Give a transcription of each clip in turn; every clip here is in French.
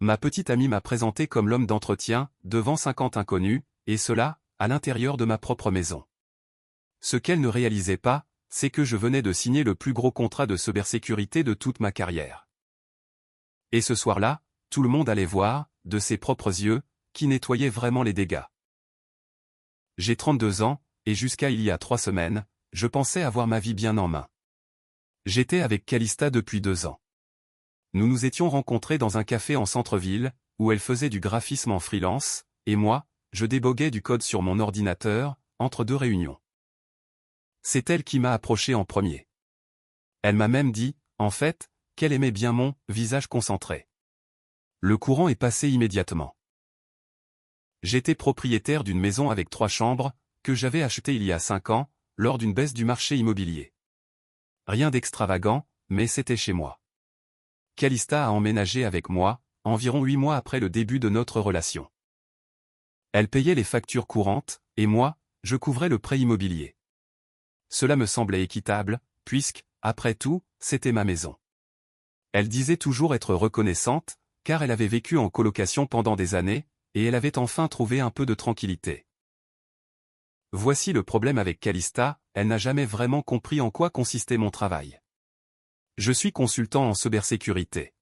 Ma petite amie m'a présenté comme l'homme d'entretien, devant 50 inconnus, et cela, à l'intérieur de ma propre maison. Ce qu'elle ne réalisait pas, c'est que je venais de signer le plus gros contrat de cybersécurité de toute ma carrière. Et ce soir-là, tout le monde allait voir, de ses propres yeux, qui nettoyait vraiment les dégâts. J'ai 32 ans, et jusqu'à il y a 3 semaines, je pensais avoir ma vie bien en main. J'étais avec Calista depuis 2 ans. Nous nous étions rencontrés dans un café en centre-ville, où elle faisait du graphisme en freelance, et moi, je déboguais du code sur mon ordinateur, entre 2 réunions. C'est elle qui m'a approché en premier. Elle m'a même dit, en fait, qu'elle aimait bien mon visage concentré. Le courant est passé immédiatement. J'étais propriétaire d'une maison avec 3 chambres, que j'avais achetée il y a 5 ans, lors d'une baisse du marché immobilier. Rien d'extravagant, mais c'était chez moi. Calista a emménagé avec moi, environ 8 mois après le début de notre relation. Elle payait les factures courantes, et moi, je couvrais le prêt immobilier. Cela me semblait équitable, puisque, après tout, c'était ma maison. Elle disait toujours être reconnaissante, car elle avait vécu en colocation pendant des années, et elle avait enfin trouvé un peu de tranquillité. Voici le problème avec Calista, elle n'a jamais vraiment compris en quoi consistait mon travail. Je suis consultant en cybersécurité.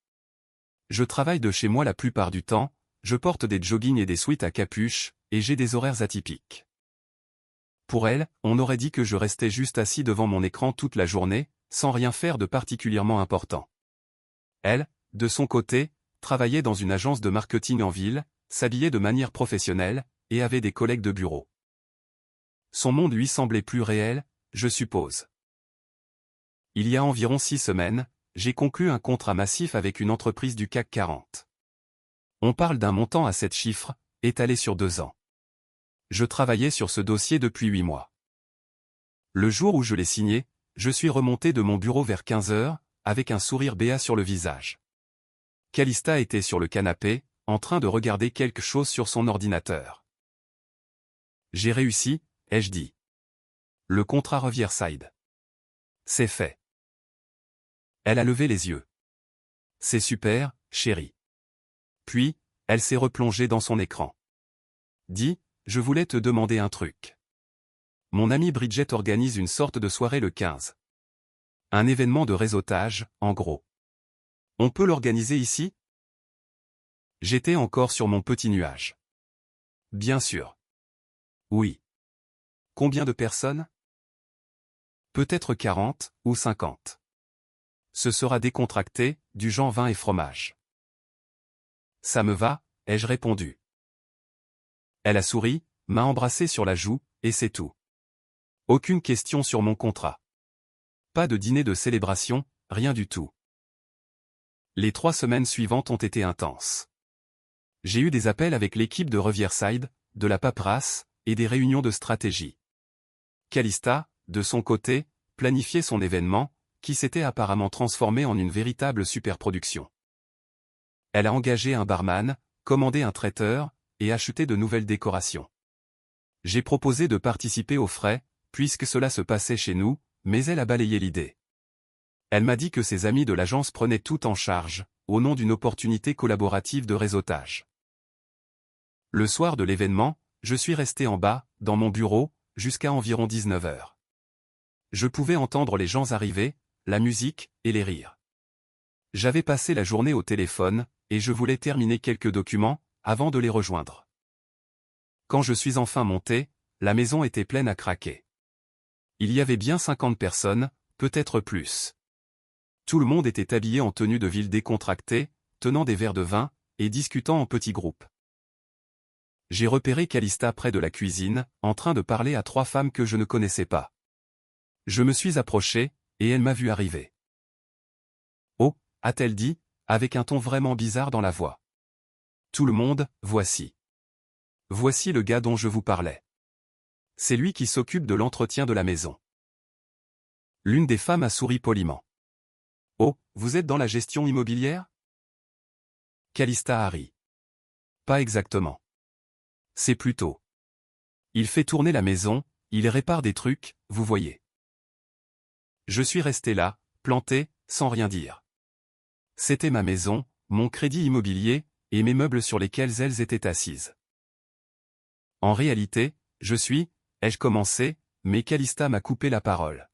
Je travaille de chez moi la plupart du temps, je porte des joggings et des sweats à capuche, et j'ai des horaires atypiques. Pour elle, on aurait dit que je restais juste assis devant mon écran toute la journée, sans rien faire de particulièrement important. Elle, de son côté, travaillait dans une agence de marketing en ville, s'habillait de manière professionnelle, et avait des collègues de bureau. Son monde lui semblait plus réel, je suppose. Il y a environ 6 semaines, j'ai conclu un contrat massif avec une entreprise du CAC 40. On parle d'un montant à 7 chiffres, étalé sur 2 ans. Je travaillais sur ce dossier depuis 8 mois. Le jour où je l'ai signé, je suis remonté de mon bureau vers 15 heures, avec un sourire béat sur le visage. Calista était sur le canapé, en train de regarder quelque chose sur son ordinateur. J'ai réussi, ai-je dit. Le contrat Riverside. C'est fait. Elle a levé les yeux. C'est super, chérie. Puis, elle s'est replongée dans son écran. Dis, je voulais te demander un truc. Mon amie Bridget organise une sorte de soirée le 15. Un événement de réseautage, en gros. On peut l'organiser ici? J'étais encore sur mon petit nuage. Bien sûr. Oui. Combien de personnes? Peut-être 40 ou 50. Ce sera décontracté, du genre vin et fromage. Ça me va, ai-je répondu. Elle a souri, m'a embrassé sur la joue, et c'est tout. Aucune question sur mon contrat. Pas de dîner de célébration, rien du tout. Les 3 semaines suivantes ont été intenses. J'ai eu des appels avec l'équipe de Riverside, de la paperasse, et des réunions de stratégie. Calista, de son côté, planifiait son événement, qui s'était apparemment transformé en une véritable superproduction. Elle a engagé un barman, commandé un traiteur, et acheté de nouvelles décorations. J'ai proposé de participer aux frais, puisque cela se passait chez nous, mais elle a balayé l'idée. Elle m'a dit que ses amis de l'agence prenaient tout en charge, au nom d'une opportunité collaborative de réseautage. Le soir de l'événement, je suis resté en bas, dans mon bureau, jusqu'à environ 19 heures. Je pouvais entendre les gens arriver, la musique, et les rires. J'avais passé la journée au téléphone, et je voulais terminer quelques documents, avant de les rejoindre. Quand je suis enfin monté, la maison était pleine à craquer. Il y avait bien 50 personnes, peut-être plus. Tout le monde était habillé en tenue de ville décontractée, tenant des verres de vin, et discutant en petits groupes. J'ai repéré Calista près de la cuisine, en train de parler à 3 femmes que je ne connaissais pas. Je me suis approché, et elle m'a vu arriver. Oh, a-t-elle dit, avec un ton vraiment bizarre dans la voix. Tout le monde, voici. Voici le gars dont je vous parlais. C'est lui qui s'occupe de l'entretien de la maison. L'une des femmes a souri poliment. Oh, vous êtes dans la gestion immobilière? Calista a ri. Pas exactement. C'est plutôt. Il fait tourner la maison, il répare des trucs, vous voyez. Je suis resté là, planté, sans rien dire. C'était ma maison, mon crédit immobilier, et mes meubles sur lesquels elles étaient assises. En réalité, ai-je commencé, mais Calista m'a coupé la parole.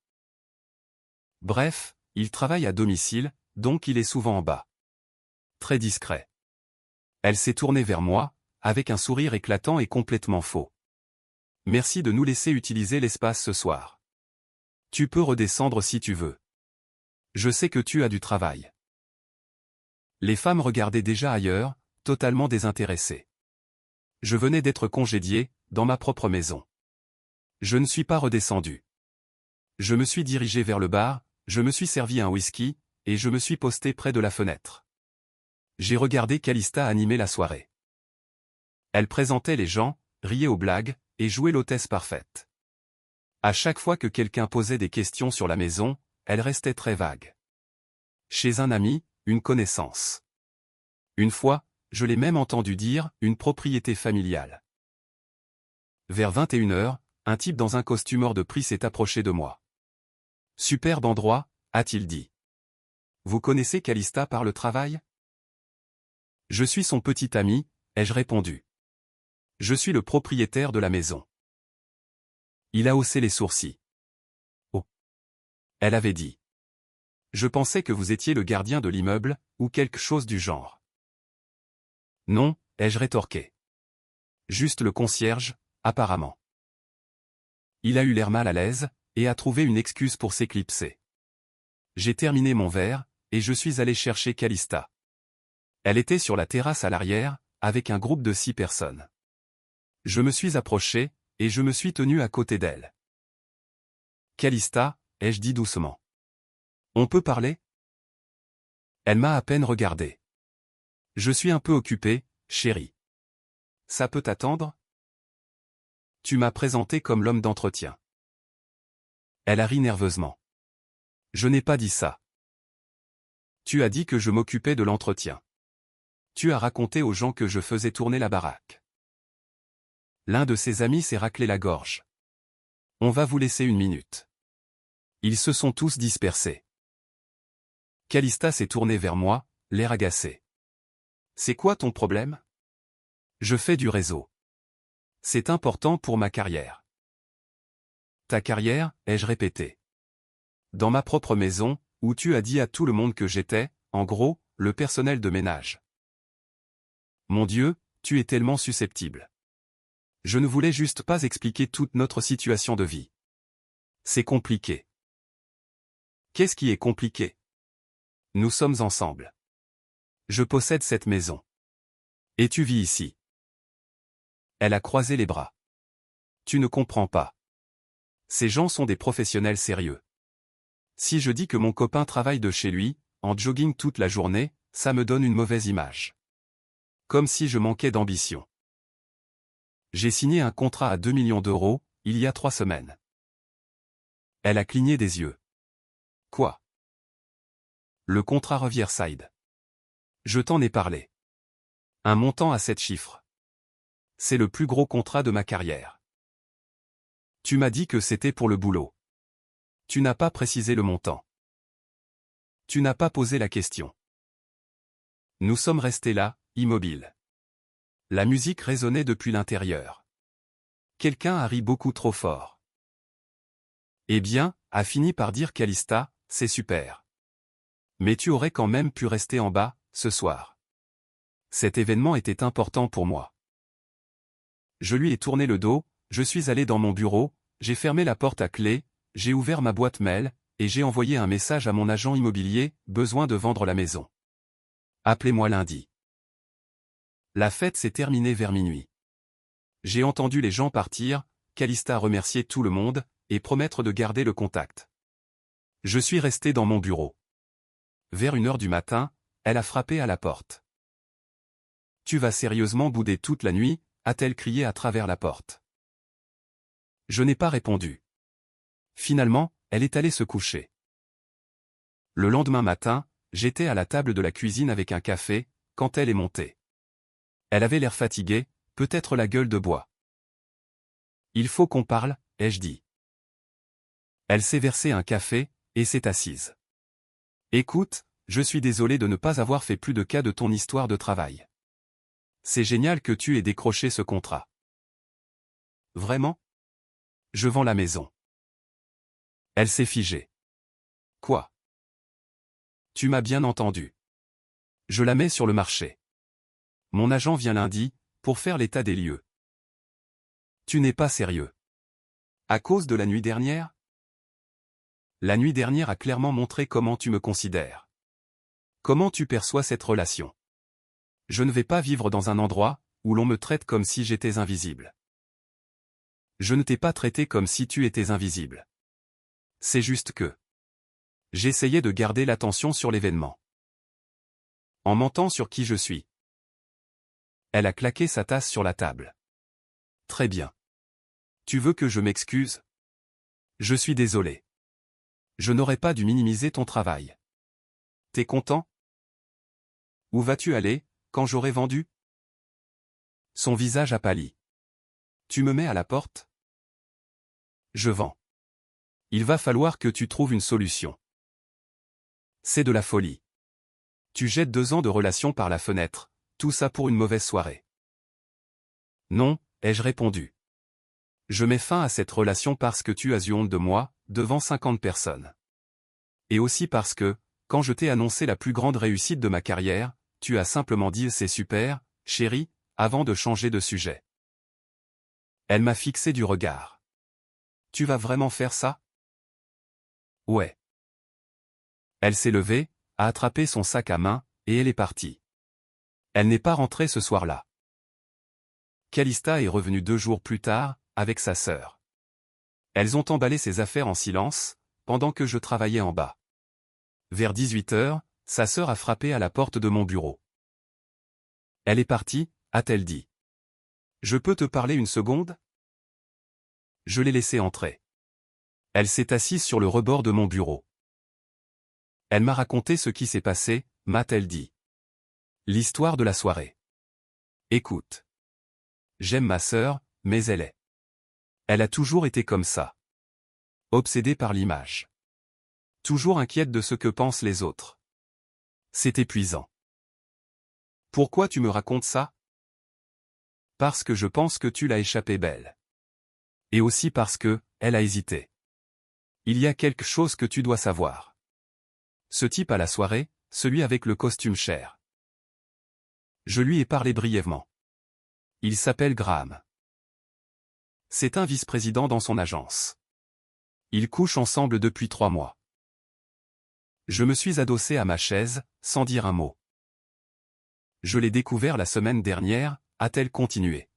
Bref, il travaille à domicile, donc il est souvent en bas. Très discret. Elle s'est tournée vers moi, avec un sourire éclatant et complètement faux. Merci de nous laisser utiliser l'espace ce soir. Tu peux redescendre si tu veux. Je sais que tu as du travail. Les femmes regardaient déjà ailleurs, totalement désintéressées. Je venais d'être congédié, dans ma propre maison. Je ne suis pas redescendu. Je me suis dirigé vers le bar, je me suis servi un whisky, et je me suis posté près de la fenêtre. J'ai regardé Calista animer la soirée. Elle présentait les gens, riait aux blagues, et jouait l'hôtesse parfaite. À chaque fois que quelqu'un posait des questions sur la maison, elle restait très vague. Chez un ami, une connaissance. Une fois, je l'ai même entendu dire « une propriété familiale ». Vers 21h, un type dans un costume hors de prix s'est approché de moi. « Superbe endroit », a-t-il dit. « Vous connaissez Calista par le travail ?» Je suis son petit ami, ai-je répondu. Je suis le propriétaire de la maison. Il a haussé les sourcils. Oh. Elle avait dit. Je pensais que vous étiez le gardien de l'immeuble, ou quelque chose du genre. Non, ai-je rétorqué. Juste le concierge, apparemment. Il a eu l'air mal à l'aise, et a trouvé une excuse pour s'éclipser. J'ai terminé mon verre, et je suis allé chercher Calista. Elle était sur la terrasse à l'arrière, avec un groupe de 6 personnes. Je me suis approché, et je me suis tenu à côté d'elle. Calista, ai-je dit doucement. On peut parler ? Elle m'a à peine regardé. Je suis un peu occupé, chérie. Ça peut attendre ? Tu m'as présenté comme l'homme d'entretien. Elle a ri nerveusement. Je n'ai pas dit ça. Tu as dit que je m'occupais de l'entretien. Tu as raconté aux gens que je faisais tourner la baraque. L'un de ses amis s'est raclé la gorge. On va vous laisser une minute. Ils se sont tous dispersés. Calista s'est tournée vers moi, l'air agacé. C'est quoi ton problème ? Je fais du réseau. C'est important pour ma carrière. Ta carrière, ai-je répété. Dans ma propre maison, où tu as dit à tout le monde que j'étais, en gros, le personnel de ménage. Mon Dieu, tu es tellement susceptible. Je ne voulais juste pas expliquer toute notre situation de vie. C'est compliqué. Qu'est-ce qui est compliqué ? Nous sommes ensemble. Je possède cette maison. Et tu vis ici. Elle a croisé les bras. Tu ne comprends pas. Ces gens sont des professionnels sérieux. Si je dis que mon copain travaille de chez lui, en jogging toute la journée, ça me donne une mauvaise image. Comme si je manquais d'ambition. J'ai signé un contrat à 2 millions d'euros, il y a 3 semaines. Elle a cligné des yeux. Quoi ? Le contrat Riverside. Je t'en ai parlé. Un montant à 7 chiffres. C'est le plus gros contrat de ma carrière. Tu m'as dit que c'était pour le boulot. Tu n'as pas précisé le montant. Tu n'as pas posé la question. Nous sommes restés là, immobiles. La musique résonnait depuis l'intérieur. Quelqu'un a ri beaucoup trop fort. Eh bien, a fini par dire Calista, c'est super. Mais tu aurais quand même pu rester en bas, ce soir. Cet événement était important pour moi. Je lui ai tourné le dos, je suis allé dans mon bureau, j'ai fermé la porte à clé, j'ai ouvert ma boîte mail, et j'ai envoyé un message à mon agent immobilier, besoin de vendre la maison. Appelez-moi lundi. La fête s'est terminée vers minuit. J'ai entendu les gens partir, Calista remercier tout le monde, et promettre de garder le contact. Je suis resté dans mon bureau. Vers 1h du matin, elle a frappé à la porte. Tu vas sérieusement bouder toute la nuit, a-t-elle crié à travers la porte. Je n'ai pas répondu. Finalement, elle est allée se coucher. Le lendemain matin, j'étais à la table de la cuisine avec un café, quand elle est montée. Elle avait l'air fatiguée, peut-être la gueule de bois. Il faut qu'on parle, ai-je dit. Elle s'est versé un café, et s'est assise. Écoute, je suis désolé de ne pas avoir fait plus de cas de ton histoire de travail. C'est génial que tu aies décroché ce contrat. Vraiment? Je vends la maison. Elle s'est figée. Quoi? Tu m'as bien entendu. Je la mets sur le marché. Mon agent vient lundi, pour faire l'état des lieux. Tu n'es pas sérieux. À cause de la nuit dernière? La nuit dernière a clairement montré comment tu me considères. Comment tu perçois cette relation? Je ne vais pas vivre dans un endroit où l'on me traite comme si j'étais invisible. Je ne t'ai pas traité comme si tu étais invisible. C'est juste que j'essayais de garder l'attention sur l'événement. En mentant sur qui je suis. Elle a claqué sa tasse sur la table. Très bien. Tu veux que je m'excuse? Je suis désolé. Je n'aurais pas dû minimiser ton travail. T'es content? Où vas-tu aller, quand j'aurai vendu? Son visage a pâli. Tu me mets à la porte? Je vends. Il va falloir que tu trouves une solution. C'est de la folie. Tu jettes 2 ans de relation par la fenêtre, tout ça pour une mauvaise soirée. Non, ai-je répondu. Je mets fin à cette relation parce que tu as eu honte de moi, devant 50 personnes. Et aussi parce que, quand je t'ai annoncé la plus grande réussite de ma carrière, tu as simplement dit « c'est super, chérie », avant de changer de sujet. Elle m'a fixé du regard. Tu vas vraiment faire ça? Ouais. Elle s'est levée, a attrapé son sac à main, et elle est partie. Elle n'est pas rentrée ce soir-là. Calista est revenue 2 jours plus tard, avec sa sœur. Elles ont emballé ses affaires en silence, pendant que je travaillais en bas. Vers 18 h, sa sœur a frappé à la porte de mon bureau. Elle est partie, a-t-elle dit. Je peux te parler une seconde? Je l'ai laissée entrer. Elle s'est assise sur le rebord de mon bureau. Elle m'a raconté ce qui s'est passé, m'a-t-elle dit. L'histoire de la soirée. Écoute. J'aime ma sœur, mais elle a toujours été comme ça. Obsédée par l'image. Toujours inquiète de ce que pensent les autres. C'est épuisant. Pourquoi tu me racontes ça? Parce que je pense que tu l'as échappé belle. Et aussi parce que, elle a hésité. Il y a quelque chose que tu dois savoir. Ce type à la soirée, celui avec le costume cher. Je lui ai parlé brièvement. Il s'appelle Graham. C'est un vice-président dans son agence. Ils couchent ensemble depuis 3 mois. Je me suis adossé à ma chaise, sans dire un mot. Je l'ai découvert la semaine dernière, a-t-elle continué.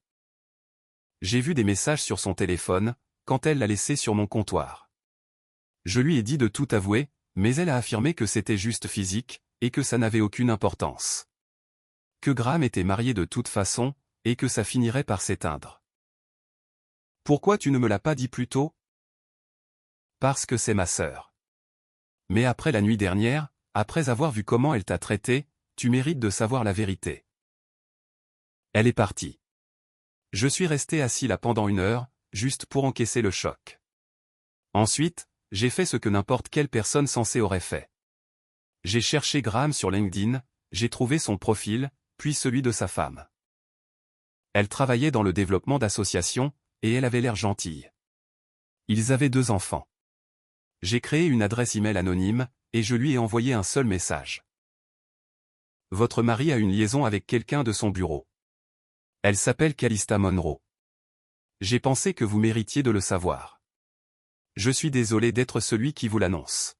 J'ai vu des messages sur son téléphone, quand elle l'a laissé sur mon comptoir. Je lui ai dit de tout avouer, mais elle a affirmé que c'était juste physique, et que ça n'avait aucune importance. Que Graham était marié de toute façon, et que ça finirait par s'éteindre. Pourquoi tu ne me l'as pas dit plus tôt? Parce que c'est ma sœur. Mais après la nuit dernière, après avoir vu comment elle t'a traité, tu mérites de savoir la vérité. Elle est partie. Je suis resté assis là pendant 1 heure, juste pour encaisser le choc. Ensuite, j'ai fait ce que n'importe quelle personne sensée aurait fait. J'ai cherché Graham sur LinkedIn, j'ai trouvé son profil, puis celui de sa femme. Elle travaillait dans le développement d'associations, et elle avait l'air gentille. Ils avaient 2 enfants. J'ai créé une adresse email anonyme, et je lui ai envoyé un seul message. Votre mari a une liaison avec quelqu'un de son bureau. Elle s'appelle Calista Monroe. J'ai pensé que vous méritiez de le savoir. Je suis désolé d'être celui qui vous l'annonce.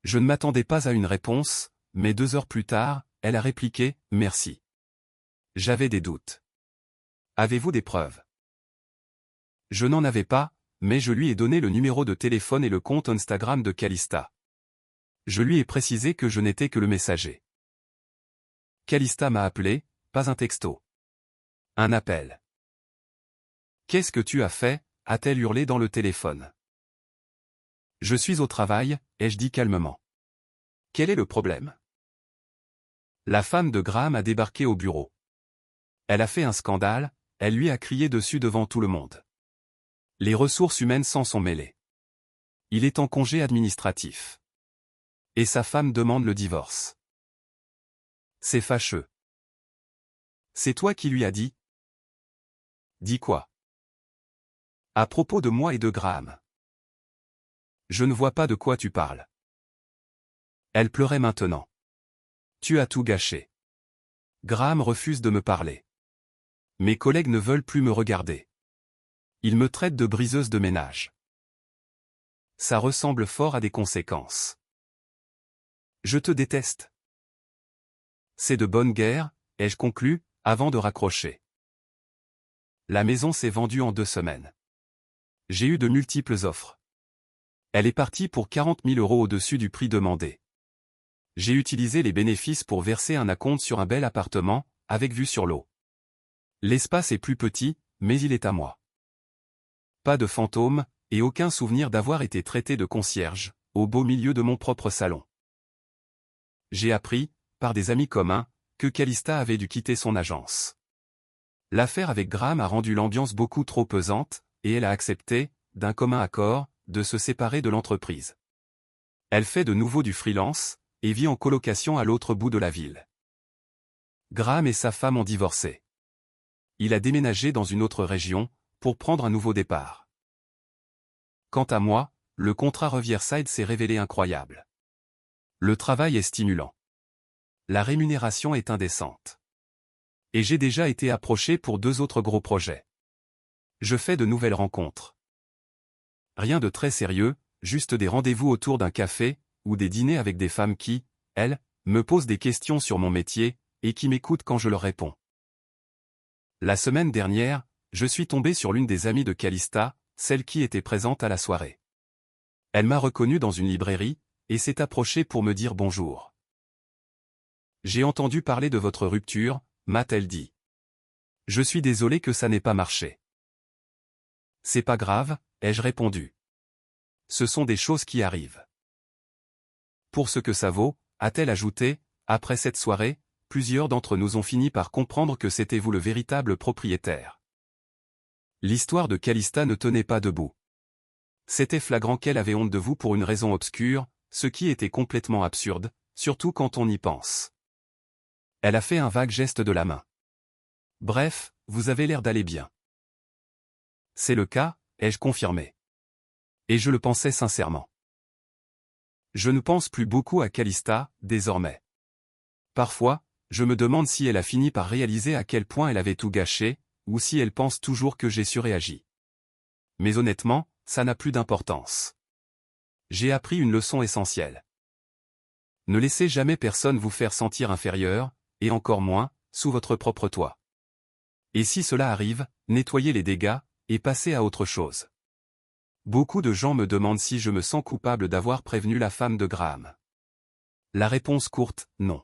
Je ne m'attendais pas à une réponse, mais 2 heures plus tard, elle a répliqué « Merci ». J'avais des doutes. Avez-vous des preuves? Je n'en avais pas, mais je lui ai donné le numéro de téléphone et le compte Instagram de Calista. Je lui ai précisé que je n'étais que le messager. Calista m'a appelé, pas un texto. Un appel. Qu'est-ce que tu as fait? A-t-elle hurlé dans le téléphone. Je suis au travail, ai-je dit calmement. Quel est le problème? La femme de Graham a débarqué au bureau. Elle a fait un scandale, elle lui a crié dessus devant tout le monde. Les ressources humaines s'en sont mêlées. Il est en congé administratif. Et sa femme demande le divorce. C'est fâcheux. C'est toi qui lui as dit? Dis quoi? À propos de moi et de Graham. Je ne vois pas de quoi tu parles. Elle pleurait maintenant. Tu as tout gâché. Graham refuse de me parler. Mes collègues ne veulent plus me regarder. Ils me traitent de briseuse de ménage. Ça ressemble fort à des conséquences. Je te déteste. C'est de bonne guerre, ai-je conclu, avant de raccrocher. La maison s'est vendue en 2 semaines. J'ai eu de multiples offres. Elle est partie pour 40 000 € au-dessus du prix demandé. J'ai utilisé les bénéfices pour verser un acompte sur un bel appartement, avec vue sur l'eau. L'espace est plus petit, mais il est à moi. Pas de fantôme, et aucun souvenir d'avoir été traité de concierge, au beau milieu de mon propre salon. J'ai appris, par des amis communs, que Calista avait dû quitter son agence. L'affaire avec Graham a rendu l'ambiance beaucoup trop pesante, et elle a accepté, d'un commun accord, de se séparer de l'entreprise. Elle fait de nouveau du freelance, et vit en colocation à l'autre bout de la ville. Graham et sa femme ont divorcé. Il a déménagé dans une autre région, pour prendre un nouveau départ. Quant à moi, le contrat Riverside s'est révélé incroyable. Le travail est stimulant. La rémunération est indécente. Et j'ai déjà été approché pour 2 autres gros projets. Je fais de nouvelles rencontres. Rien de très sérieux, juste des rendez-vous autour d'un café, ou des dîners avec des femmes qui, elles, me posent des questions sur mon métier, et qui m'écoutent quand je leur réponds. La semaine dernière, je suis tombé sur l'une des amies de Calista, celle qui était présente à la soirée. Elle m'a reconnu dans une librairie, et s'est approchée pour me dire bonjour. J'ai entendu parler de votre rupture, m'a-t-elle dit. Je suis désolé que ça n'ait pas marché. C'est pas grave, ai-je répondu. Ce sont des choses qui arrivent. Pour ce que ça vaut, a-t-elle ajouté, après cette soirée, plusieurs d'entre nous ont fini par comprendre que c'était vous le véritable propriétaire. L'histoire de Calista ne tenait pas debout. C'était flagrant qu'elle avait honte de vous pour une raison obscure, ce qui était complètement absurde, surtout quand on y pense. Elle a fait un vague geste de la main. Bref, vous avez l'air d'aller bien. C'est le cas, ai-je confirmé. Et je le pensais sincèrement. Je ne pense plus beaucoup à Calista, désormais. Parfois, je me demande si elle a fini par réaliser à quel point elle avait tout gâché, ou si elle pense toujours que j'ai surréagi. Mais honnêtement, ça n'a plus d'importance. J'ai appris une leçon essentielle. Ne laissez jamais personne vous faire sentir inférieur, et encore moins, sous votre propre toit. Et si cela arrive, nettoyez les dégâts, et passez à autre chose. Beaucoup de gens me demandent si je me sens coupable d'avoir prévenu la femme de Graham. La réponse courte, non.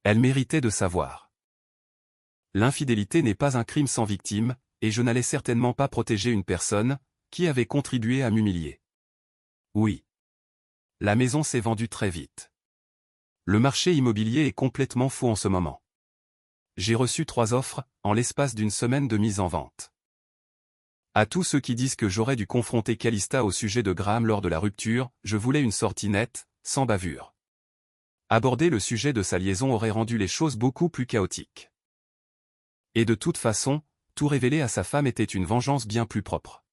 Elle méritait de savoir. L'infidélité n'est pas un crime sans victime, et je n'allais certainement pas protéger une personne, qui avait contribué à m'humilier. Oui. La maison s'est vendue très vite. Le marché immobilier est complètement fou en ce moment. J'ai reçu 3 offres, en l'espace d'une semaine de mise en vente. À tous ceux qui disent que j'aurais dû confronter Calista au sujet de Graham lors de la rupture, je voulais une sortie nette, sans bavure. Aborder le sujet de sa liaison aurait rendu les choses beaucoup plus chaotiques. Et de toute façon, tout révéler à sa femme était une vengeance bien plus propre.